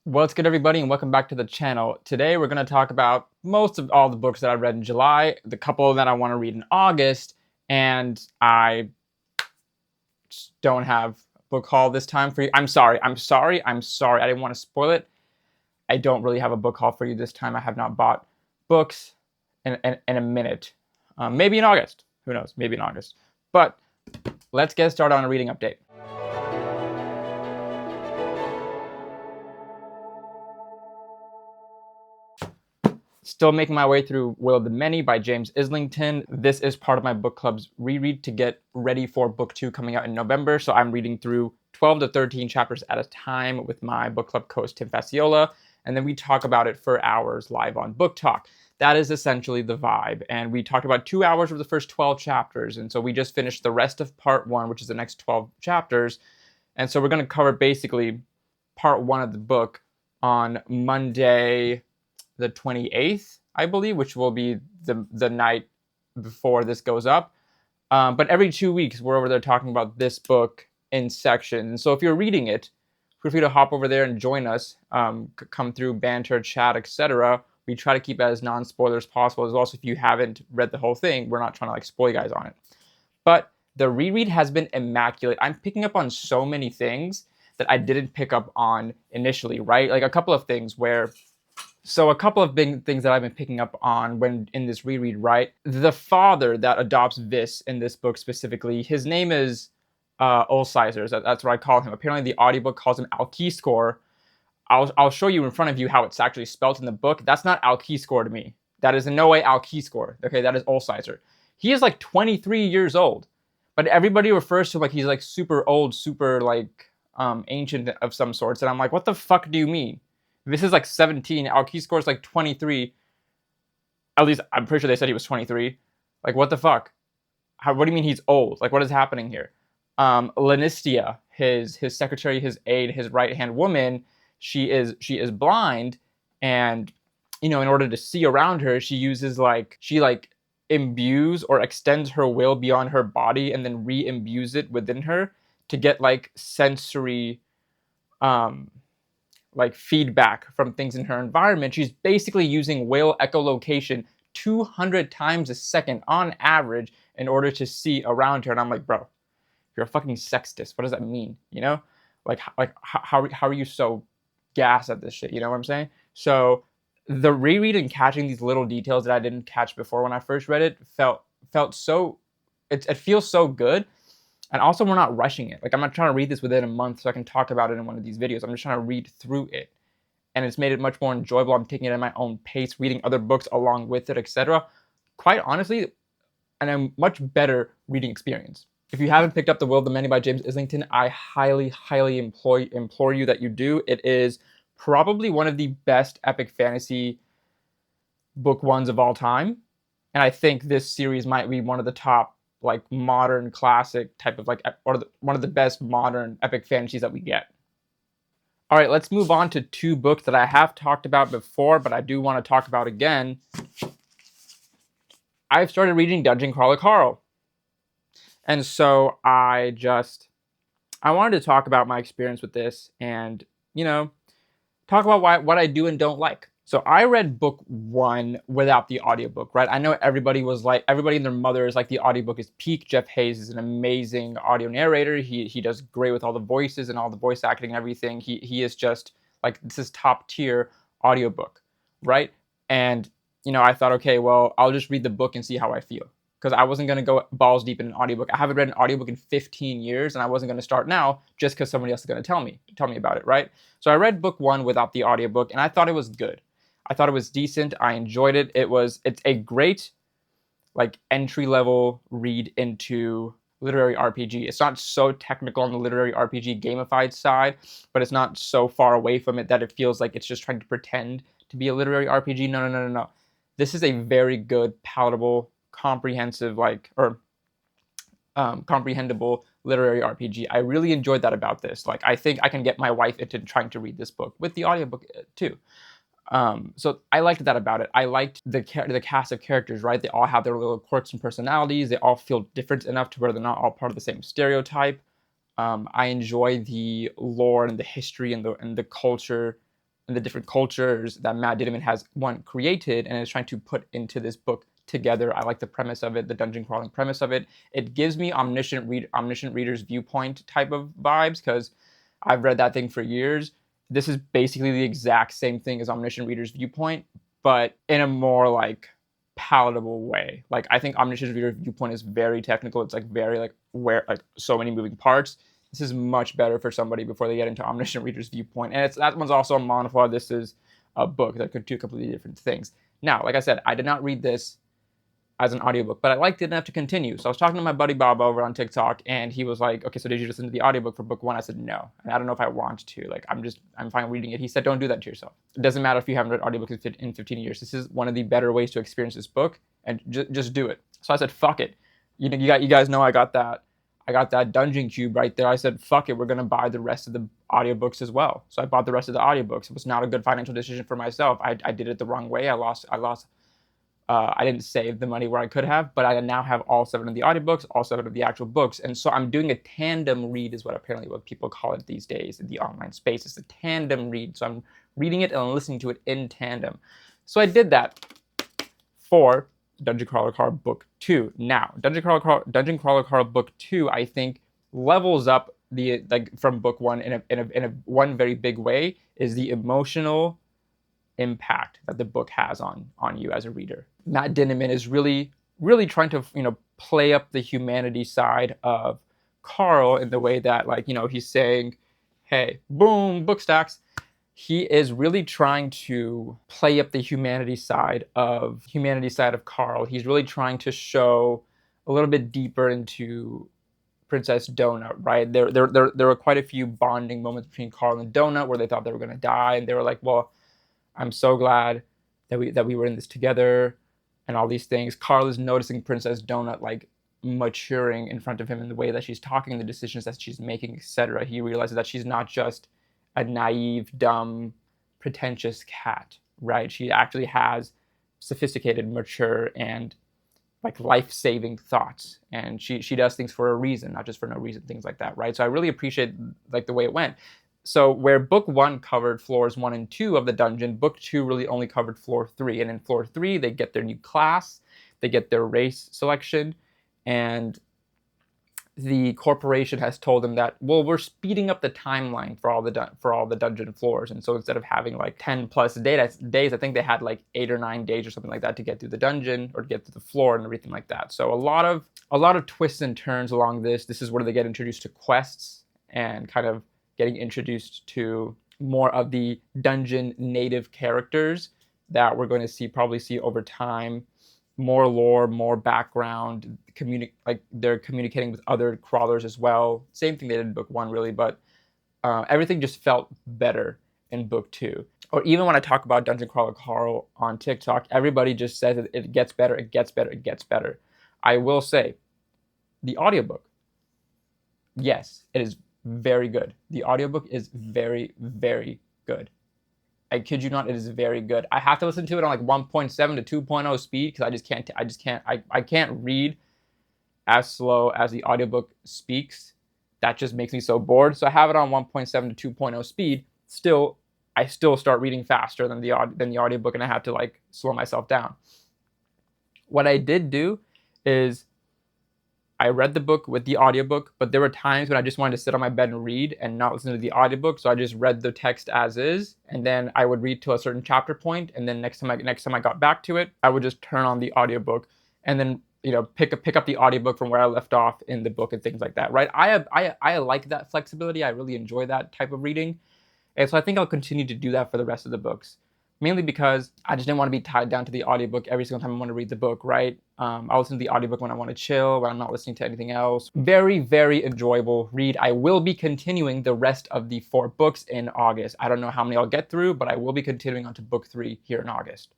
What's good, everybody, and welcome back to the channel. Today we're going to talk about most of all the books that I read in July, the couple that I want to read in August, and I just don't have a book haul this time for you. I'm sorry. I didn't want to spoil it. I don't really have a book haul for you this time. I have not bought books in a minute. Maybe in August. Who knows? Maybe in August. But let's get started on a reading update. Still making my way through Will of the Many by James Islington. This is part of my book club's reread to get ready for book 2 coming out in November. So I'm reading through 12 to 13 chapters at a time with my book club co-host Tim Fasciola. And then we talk about it for hours live on Book Talk. That is essentially the vibe. And we talked about 2 hours of the first 12 chapters. And so we just finished the rest of part 1, which is the next 12 chapters. And so we're going to cover basically part 1 of the book on Monday, the 28th, I believe, which will be the night before this goes up. But every 2 weeks, we're over there talking about this book in sections. And so if you're reading it, feel free to hop over there and join us, come through, banter, chat, etc. We try to keep it as non-spoiler as possible as well. So if you haven't read the whole thing, we're not trying to like spoil you guys on it. But the reread has been immaculate. I'm picking up on so many things that I didn't pick up on initially, right? Like a couple of things where... So a couple of big things that I've been picking up on when in this reread, right? The father that adopts Vis in this book specifically, his name is Ulcisors. That's what I call him. Apparently the audiobook calls him Alkiscore. I'll show you in front of you how it's actually spelled in the book. That's not Alkiscore to me. That is in no way Alkiscore. Okay, that is Ulcisor. He is like 23 years old. But everybody refers to him like he's like super old, super like ancient of some sorts. And I'm like, what the fuck do you mean? This is like 17. Alkiscore is like 23. At least I'm pretty sure they said he was 23. Like, what the fuck? What do you mean he's old? Like, what is happening here? Lenistia, his secretary, his aide, his right-hand woman, she is blind, and in order to see around her, she uses she imbues or extends her will beyond her body and then re-imbues it within her to get like sensory feedback from things in her environment. She's basically using whale echolocation 200 times a second on average in order to see around her. And I'm like, bro, you're a fucking sexist. What does that mean? How are you so gassed at this shit? You know what I'm saying? So the reread and catching these little details that I didn't catch before when I first read it felt so, it feels so good. And also, we're not rushing it. Like, I'm not trying to read this within a month so I can talk about it in one of these videos. I'm just trying to read through it. And it's made it much more enjoyable. I'm taking it at my own pace, reading other books along with it, etc. Quite honestly, and a much better reading experience. If you haven't picked up The Will of the Many by James Islington, I highly, highly implore you that you do. It is probably one of the best epic fantasy book ones of all time. And I think this series might be one of the top modern classic type of one of the best modern epic fantasies that we get. All right, let's move on to 2 books that I have talked about before, but I do want to talk about again. I've started reading Dungeon Crawler Carl. And so I wanted to talk about my experience with this and, talk about what I do and don't like. So I read book 1 without the audiobook, right? I know everybody and their mother is like, the audiobook is peak. Jeff Hayes is an amazing audio narrator. He does great with all the voices and all the voice acting and everything. He is just like, this is top tier audiobook, right? And, I thought, okay, well, I'll just read the book and see how I feel. Because I wasn't going to go balls deep in an audiobook. I haven't read an audiobook in 15 years, and I wasn't going to start now just because somebody else is going to tell me about it, right? So I read book 1 without the audiobook, and I thought it was good. I thought it was decent. I enjoyed it. It's a great entry-level read into literary RPG. It's not so technical on the literary RPG gamified side, but it's not so far away from it that it feels like it's just trying to pretend to be a literary RPG. No. This is a very good, palatable, comprehensive comprehensible literary RPG. I really enjoyed that about this. I think I can get my wife into trying to read this book with the audiobook too. So I liked that about it. I liked the cast of characters, right? They all have their little quirks and personalities. They all feel different enough to where they're not all part of the same stereotype. I enjoy the lore and the history and the culture and the different cultures that Matt Dittman has created and is trying to put into this book together. I like the premise of it, the dungeon crawling premise of it. It gives me omniscient reader's viewpoint type of vibes, because I've read that thing for years. This is basically the exact same thing as omniscient reader's viewpoint, but in a more like palatable way. Like, I think omniscient reader's viewpoint is very technical. It's like very like where like so many moving parts. This is much better for somebody before they get into omniscient reader's viewpoint. And that one's also a manhwa. This is a book that could do completely different things. Now, like I said, I did not read this as an audiobook, but I liked it enough to continue. So I was talking to my buddy Bob over on TikTok, and he was like, okay, so did you listen to the audiobook for book 1? I said, no. And I don't know if I want to. Like, I'm fine reading it. He said, don't do that to yourself. It doesn't matter if you haven't read audiobooks in 15 years. This is one of the better ways to experience this book, and just do it. So I said, fuck it. You guys know I got that dungeon cube right there. I said, fuck it, we're going to buy the rest of the audiobooks as well. So I bought the rest of the audiobooks. It was not a good financial decision for myself. I did it the wrong way. I didn't save the money where I could have, but I now have all 7 of the audiobooks, all 7 of the actual books. And so I'm doing a tandem read, is what people call it these days in the online space. It's a tandem read. So I'm reading it and listening to it in tandem. So I did that for Dungeon Crawler Carl Book 2. Now, Dungeon Crawler Carl Book 2, I think, levels up from Book 1 in a one very big way, is the emotional impact that the book has on you as a reader. Matt Dittman is really trying to play up the humanity side of Carl in the way that he's saying, hey, boom, book stacks. He is really trying to play up the humanity side of Carl. He's really trying to show a little bit deeper into Princess Donut, right? There were quite a few bonding moments between Carl and Donut where they thought they were going to die, and they were like, well, I'm so glad that we were in this together, and all these things. Carl is noticing Princess Donut like maturing in front of him in the way that she's talking, the decisions that she's making, etc. He realizes that she's not just a naive, dumb, pretentious cat, right? She actually has sophisticated, mature, and like life-saving thoughts, and she does things for a reason, not just for no reason, things like that, right? So I really appreciate like the way it went. So where book 1 covered floors 1 and 2 of the dungeon, book 2 really only covered floor 3. And in floor 3, they get their new class, they get their race selection, and the corporation has told them that, well, we're speeding up the timeline for all the dungeon floors. And so instead of having like 10 plus days, I think they had like 8 or 9 days or something like that to get through the dungeon or to get to the floor and everything like that. So a lot of twists and turns along this. This is where they get introduced to quests and kind of getting introduced to more of the dungeon native characters that we're going to probably see over time. More lore, more background, they're communicating with other crawlers as well. Same thing they did in book 1, really, but everything just felt better in book 2. Or even when I talk about Dungeon Crawler Carl on TikTok, everybody just says that it gets better, it gets better, it gets better. I will say, the audiobook, yes, it is very good. The audiobook is very, very good. I kid you not, it is very good. I have to listen to it on like 1.7 to 2.0 speed because I can't read as slow as the audiobook speaks. That just makes me so bored. So I have it on 1.7 to 2.0 speed. I still start reading faster than the audiobook, and I have to like slow myself down. What I did do is I read the book with the audiobook, but there were times when I just wanted to sit on my bed and read and not listen to the audiobook. So I just read the text as is, and then I would read to a certain chapter point, and then next time I got back to it, I would just turn on the audiobook and then pick up the audiobook from where I left off in the book and things like that, right? I like that flexibility. I really enjoy that type of reading. And so I think I'll continue to do that for the rest of the books. Mainly because I just didn't want to be tied down to the audiobook every single time I want to read the book, right? I'll listen to the audiobook when I want to chill, when I'm not listening to anything else. Very, very enjoyable read. I will be continuing the rest of the 4 books in August. I don't know how many I'll get through, but I will be continuing on to book 3 here in August.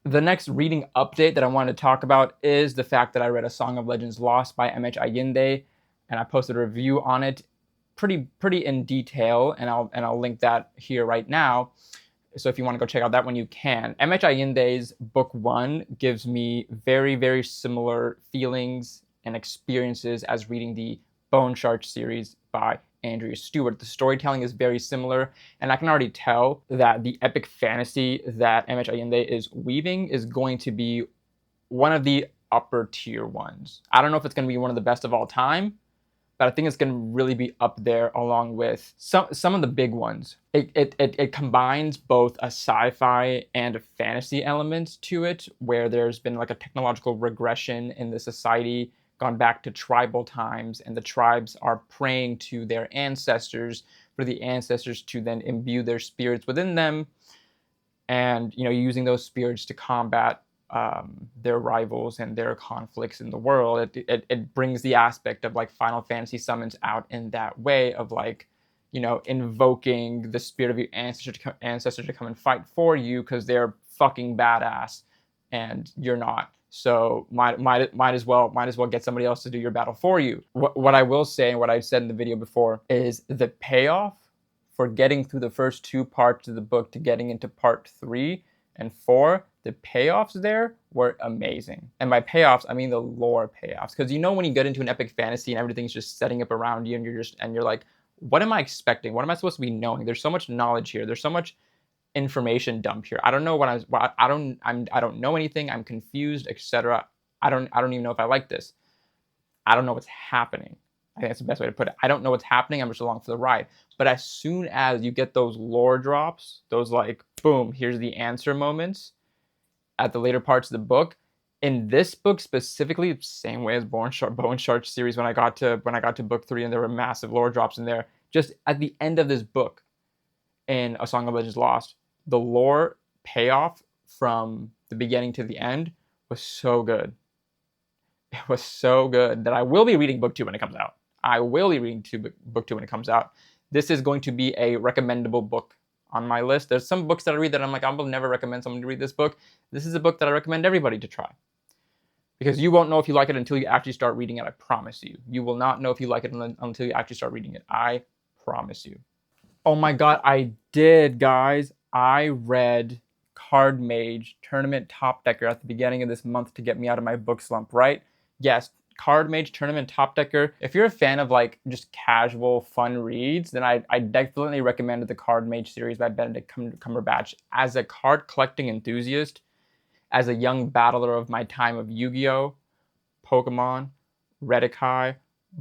The next reading update that I want to talk about is the fact that I read A Song of Legends Lost by M.H. Allende, and I posted a review on it pretty in detail, and I'll link that here right now. So if you want to go check out that one, you can. M.H. Allende's book 1 gives me very, very similar feelings and experiences as reading the Bone Shark series by Andrea Stewart. The storytelling is very similar, and I can already tell that the epic fantasy that MH Allende is weaving is going to be one of the upper tier ones. I don't know if it's going to be one of the best of all time, but I think it's going to really be up there along with some of the big ones. It combines both a sci-fi and a fantasy element to it, where there's been like a technological regression in the society, gone back to tribal times, and the tribes are praying to their ancestors for the ancestors to then imbue their spirits within them, and using those spirits to combat their rivals and their conflicts in the world. It brings the aspect of like Final Fantasy summons out in that way of like, invoking the spirit of your ancestor to come and fight for you because they're fucking badass and you're not. So might as well get somebody else to do your battle for you. What I will say, and what I said in the video before, is the payoff for getting through the first 2 parts of the book to getting into part 3 and 4, the payoffs there were amazing. And by payoffs, I mean the lore payoffs. Because when you get into an epic fantasy and everything's just setting up around you, and you're like, what am I expecting? What am I supposed to be knowing? There's so much knowledge here. There's so much information dump here. I don't know I don't know anything. I'm confused, etc. I don't even know if I like this. I don't know what's happening. I think that's the best way to put it. I don't know what's happening. I'm just along for the ride. But as soon as you get those lore drops, those like, boom, here's the answer moments at the later parts of the book, in this book specifically, same way as Bow and Shark series, when I got to book 3 and there were massive lore drops in there, just at the end of this book in A Song of Legends Lost, the lore payoff from the beginning to the end was so good. It was so good that I will be reading book 2 when it comes out. I will be reading book 2 when it comes out. This is going to be a recommendable book on my list. There's some books that I read that I'm like, I will never recommend someone to read this book. This is a book that I recommend everybody to try. Because you won't know if you like it until you actually start reading it, I promise you. You will not know if you like it until you actually start reading it. I promise you. Oh my god, I did, guys. I read Card Mage Tournament Top Decker at the beginning of this month to get me out of my book slump, right? Yes, Card Mage Tournament Top Decker. If you're a fan of like just casual fun reads, then I definitely recommend the Card Mage series by Benedict Cumberbatch. As a card collecting enthusiast, as a young battler of my time of Yu-Gi-Oh, Pokemon, Redakai,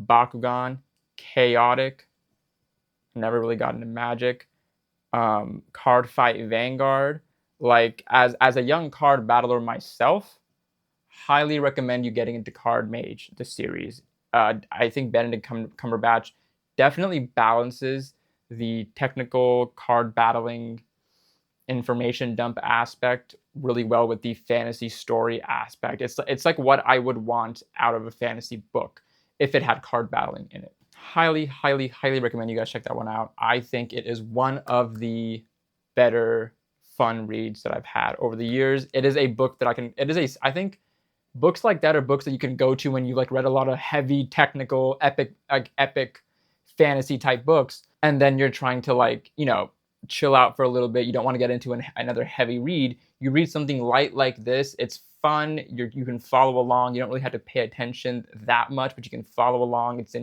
Bakugan, Chaotic, never really got into Magic, Card Fight Vanguard, like as a young card battler myself, highly recommend you getting into Card Mage, the series. I think Benedict Cumberbatch definitely balances the technical card battling information dump aspect really well with the fantasy story aspect. It's like what I would want out of a fantasy book if it had card battling in it. Highly, highly, highly recommend you guys check that one out. I think it is one of the better fun reads that I've had over the years. It is a book that I think books like that are books that you can go to when you like read a lot of heavy technical epic fantasy type books, and then you're trying to like, chill out for a little bit. You don't want to get into another heavy read. You read something light like this. It's fun. You can follow along. You don't really have to pay attention that much, but you can follow along. It's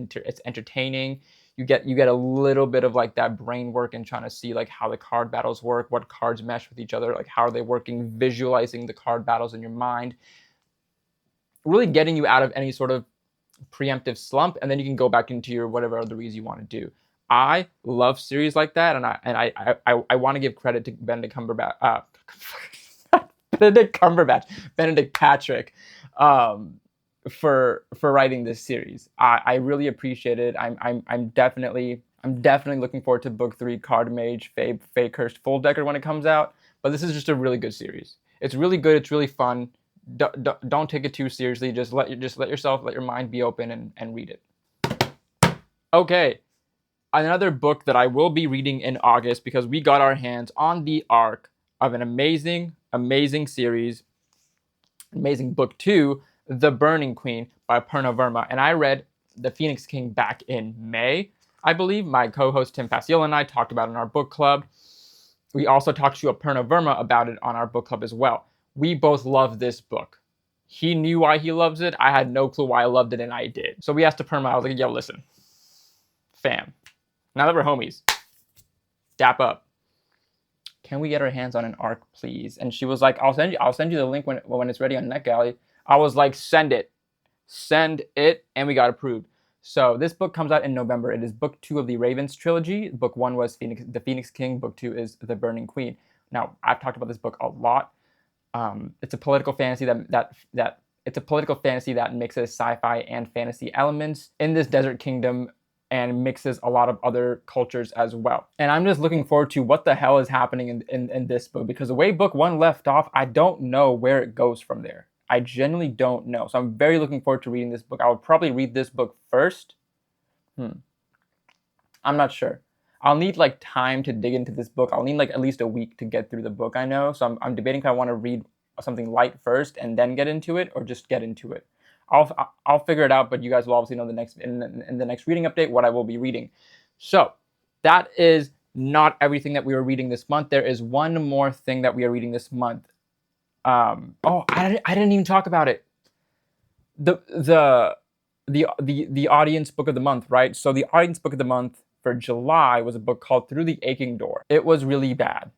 entertaining. You get a little bit of like that brain work and trying to see like how the card battles work, what cards mesh with each other, like how are they working, visualizing the card battles in your mind, really getting you out of any sort of preemptive slump, and then you can go back into your whatever other reads you want to do. I love series like that, and I want to give credit to Benedict Cumberbatch, Benedict Patrick, for writing this series. I really appreciate it. I'm definitely looking forward to book 3, Card Mage, Fae Cursed Full Decker when it comes out. But this is just a really good series. It's really good. It's really fun. Don't take it too seriously. Just let your mind be open and read it. Okay. Another book that I will be reading in August, because we got our hands on the arc of an amazing, amazing series, amazing book 2, The Burning Queen by Purna Verma. And I read The Phoenix King back in May, I believe. My co-host Tim Fasiola and I talked about it in our book club. We also talked to Purna Verma about it on our book club as well. We both love this book. He knew why he loves it. I had no clue why I loved it, and I did. So we asked Purna, I was like, yo, listen, fam, Now that we're homies, dap up. Can we get our hands on an arc, please? And she was like, I'll send you the link when it's ready on NetGalley. I was like, send it, and we got approved. So this book comes out in November. It is book 2 of the Ravens trilogy. Book 1 was the Phoenix King. Book 2 is The Burning Queen. Now, I've talked about this book a lot. It's a political fantasy that mixes sci-fi and fantasy elements in this desert kingdom and mixes a lot of other cultures as well. And I'm just looking forward to what the hell is happening in this book, because the way book 1 left off, I don't know where it goes from there. I genuinely don't know. So I'm very looking forward to reading this book. I would probably read this book first. I'm not sure. I'll need like time to dig into this book. I'll need like at least a week to get through the book, I know. So I'm debating if I want to read something light first and then get into it, or just get into it. I'll figure it out, but you guys will obviously know in the next reading update what I will be reading. So that is not everything that we are reading this month. There is one more thing that we are reading this month. I didn't even talk about it. The audience book of the month, right? So the audience book of the month for July was a book called Through the Aching Door. It was really bad.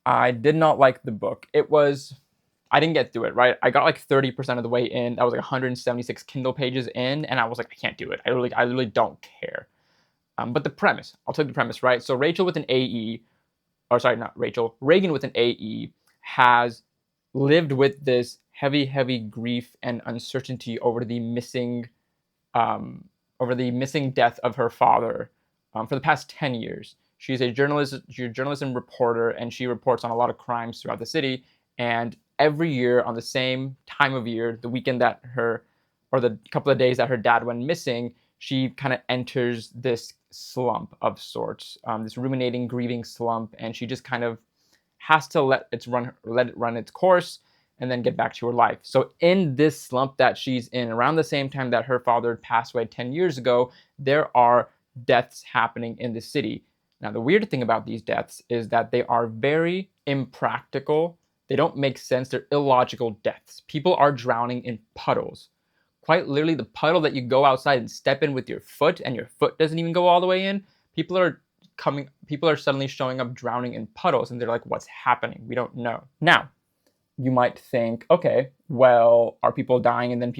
I did not like the book. I didn't get through it, right? I got like 30% of the way in. That was like 176 Kindle pages in, and I was like, I can't do it. I really don't care. But the premise, I'll tell you the premise, right? So Rachel with an AE, or sorry, not Rachel, Reagan with an AE has lived with this heavy grief and uncertainty over the missing death of her father for the past 10 years. She's a journalism reporter, and she reports on a lot of crimes throughout the city. And every year on the same time of year, the weekend that the couple of days that her dad went missing, she kind of enters this slump of sorts, this ruminating, grieving slump, and she just kind of has to let it run its course and then get back to her life. So in this slump that she's in, around the same time that her father passed away 10 years ago, there are deaths happening in the city. Now, the weird thing about these deaths is that they are very impractical. They don't make sense. They're illogical deaths. People are drowning in puddles. Quite literally, the puddle that you go outside and step in with your foot, and your foot doesn't even go all the way in. People are suddenly showing up drowning in puddles, and they're like, what's happening? We don't know. Now, you might think, okay, well, are people dying and then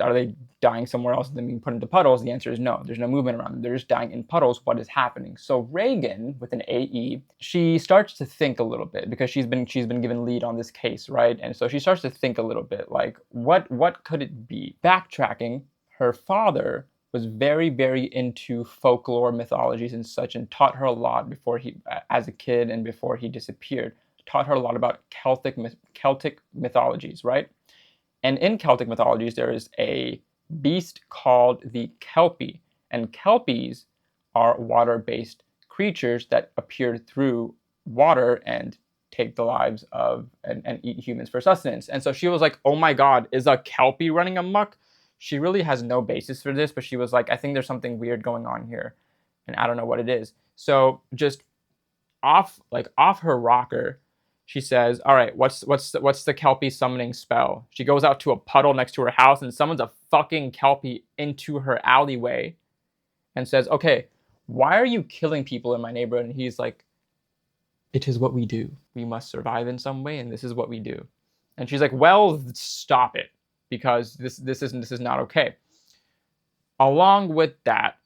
are they dying somewhere else and then being put into puddles? The answer is no. There's no movement around them. They're just dying in puddles. What is happening? So Reagan, with an AE, she starts to think a little bit, because she's been given lead on this case, right? And so she starts to think a little bit, like, what could it be? Backtracking, her father was very into folklore, mythologies, and such, and taught her a lot as a kid and before he disappeared. Taught her a lot about Celtic mythologies, right? And in Celtic mythologies, there is a beast called the Kelpie. And Kelpies are water-based creatures that appear through water and take the lives of and eat humans for sustenance. And so she was like, oh my God, is a Kelpie running amok? She really has no basis for this, but she was like, I think there's something weird going on here, and I don't know what it is. So just off her rocker, she says, all right, what's the Kelpie summoning spell? She goes out to a puddle next to her house and summons a fucking Kelpie into her alleyway and says, okay, why are you killing people in my neighborhood? And he's like, it is what we do. We must survive in some way, and this is what we do. And she's like, well, stop it, because this is not okay. Along with that,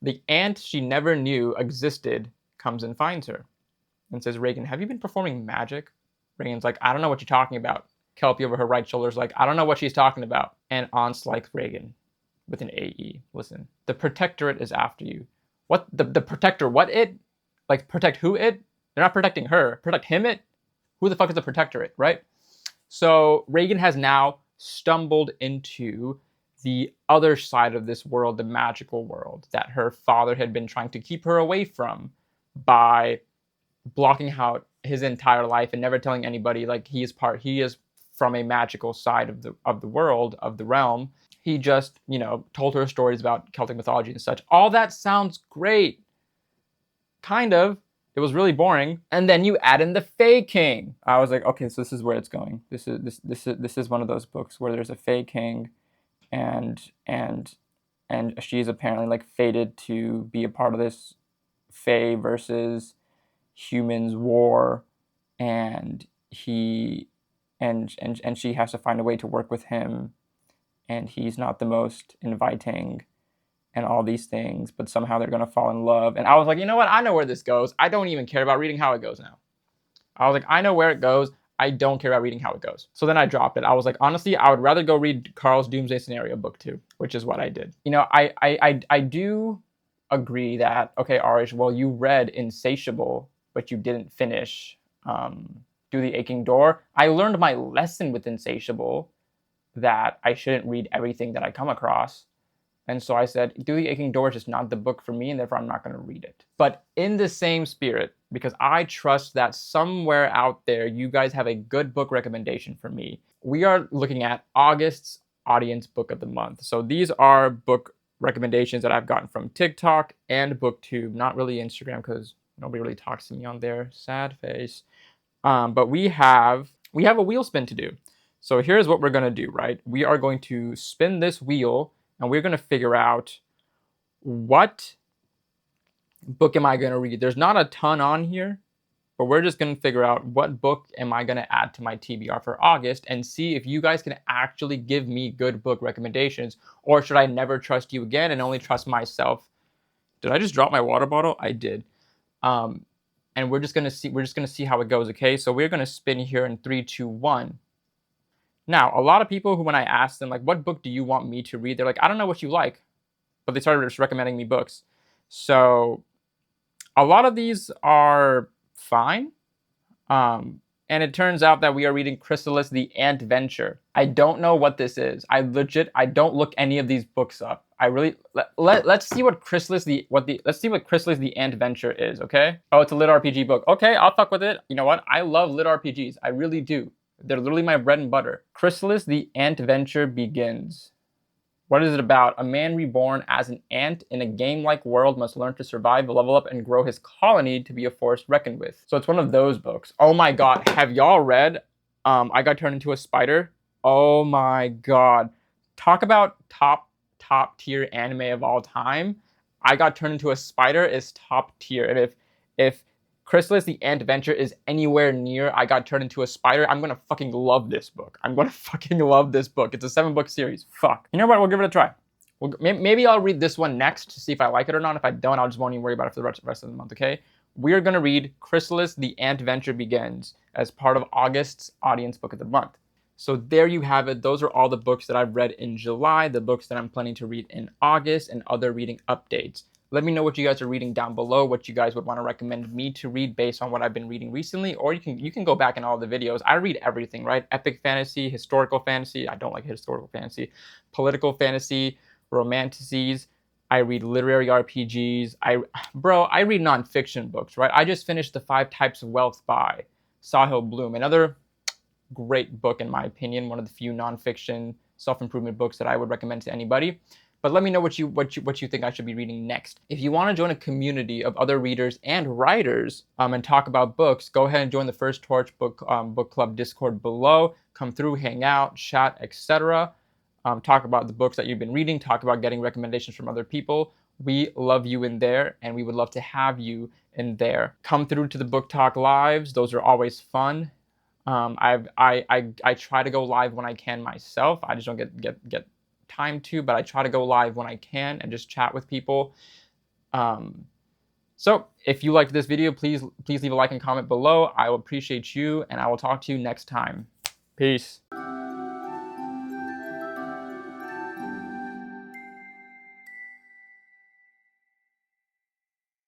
the aunt she never knew existed comes and finds her and says, Reagan, have you been performing magic? Reagan's like, I don't know what you're talking about. Kelpie over her right shoulder's like, I don't know what she's talking about. And aunt's like, Reagan, with an AE, listen, the protectorate is after you. What? The protector, what it? Like, protect who it? They're not protecting her. Protect him it? Who the fuck is the protectorate, right? So Reagan has now stumbled into the other side of this world, the magical world that her father had been trying to keep her away from by blocking out his entire life and never telling anybody. Like, he is from a magical side of the world, of the realm. He just, told her stories about Celtic mythology and such. All that sounds great. Kind of. It was really boring. And then you add in the Fae King. I was like, okay, so this is where it's going. This is one of those books where there's a Fae King and she's apparently like fated to be a part of this Fae versus humans war, and he and she has to find a way to work with him, and he's not the most inviting and all these things, but somehow they're gonna fall in love. And I was like, you know what? I know where this goes. I don't even care about reading how it goes now. I was like, I know where it goes. I don't care about reading how it goes. So then I dropped it. I was like, honestly, I would rather go read Carl's Doomsday Scenario book 2, which is what I did. You know, I do agree that, okay, Arish, well, you read Insatiable, but you didn't finish Do the Aching Door. I learned my lesson with Insatiable, that I shouldn't read everything that I come across. And so I said, Do the Aching Door is just not the book for me, and therefore I'm not going to read it. But in the same spirit, because I trust that somewhere out there you guys have a good book recommendation for me, we are looking at August's Audience Book of the Month. So these are book recommendations that I've gotten from TikTok and BookTube, not really Instagram because nobody really talks to me on there. Sad face. But we have a wheel spin to do. So here's what we're going to do, right? We are going to spin this wheel, and we're going to figure out what book am I going to read. There's not a ton on here, but we're just going to figure out what book am I going to add to my TBR for August, and see if you guys can actually give me good book recommendations, or should I never trust you again and only trust myself? Did I just drop my water bottle? I did. And we're just going to see how it goes, okay? So we're going to spin here in 3, 2, 1. Now, a lot of people who, when I ask them, like, what book do you want me to read? They're like, I don't know what you like. But they started just recommending me books. So a lot of these are fine. And it turns out that we are reading Chrysalis the Ant Venture. I don't know what this is. I don't look any of these books up. I really let's see what Chrysalis the Ant Venture is, okay? Oh, it's a lit RPG book. Okay, I'll fuck with it. You know what? I love lit RPGs. I really do. They're literally my bread and butter. Chrysalis the Ant Venture begins. What is it about? A man reborn as an ant in a game-like world must learn to survive, level up, and grow his colony to be a force reckoned with. So it's one of those books. Oh my god, have y'all read I Got Turned Into a Spider? Oh my god. Talk about top tier anime of all time. I Got Turned Into a Spider is top tier. And if Chrysalis the Ant Venture is anywhere near I Got Turned Into a Spider, I'm gonna fucking love this book. I'm gonna fucking love this book. It's a 7-book series. Fuck. You know what? We'll give it a try. Maybe I'll read this one next to see if I like it or not. If I don't, I just won't even worry about it for the rest of the month, okay? We are gonna read Chrysalis the Ant Venture Begins as part of August's Audience Book of the Month. So there you have it. Those are all the books that I've read in July, the books that I'm planning to read in August, and other reading updates. Let me know what you guys are reading down below, what you guys would want to recommend me to read based on what I've been reading recently, or you can go back in all the videos. I read everything, right? Epic fantasy, historical fantasy. I don't like historical fantasy. Political fantasy, romanticities. I read literary RPGs. I read nonfiction books, right? I just finished The 5 Types of Wealth by Sahil Bloom, another great book in my opinion, one of the few nonfiction self-improvement books that I would recommend to anybody. But let me know what you think I should be reading next. If you want to join a community of other readers and writers and talk about books, go ahead and join the First Torch book club Discord below. Come through, hang out, chat, etc. Talk about the books that you've been reading. Talk about getting recommendations from other people. We love you in there, and we would love to have you in there. Come through to the Book Talk lives. Those are always fun. I try to go live when I can myself. I just don't get time to, but I try to go live when I can and just chat with people. So if you liked this video, please leave a like and comment below. I will appreciate you, and I will talk to you next time. Peace.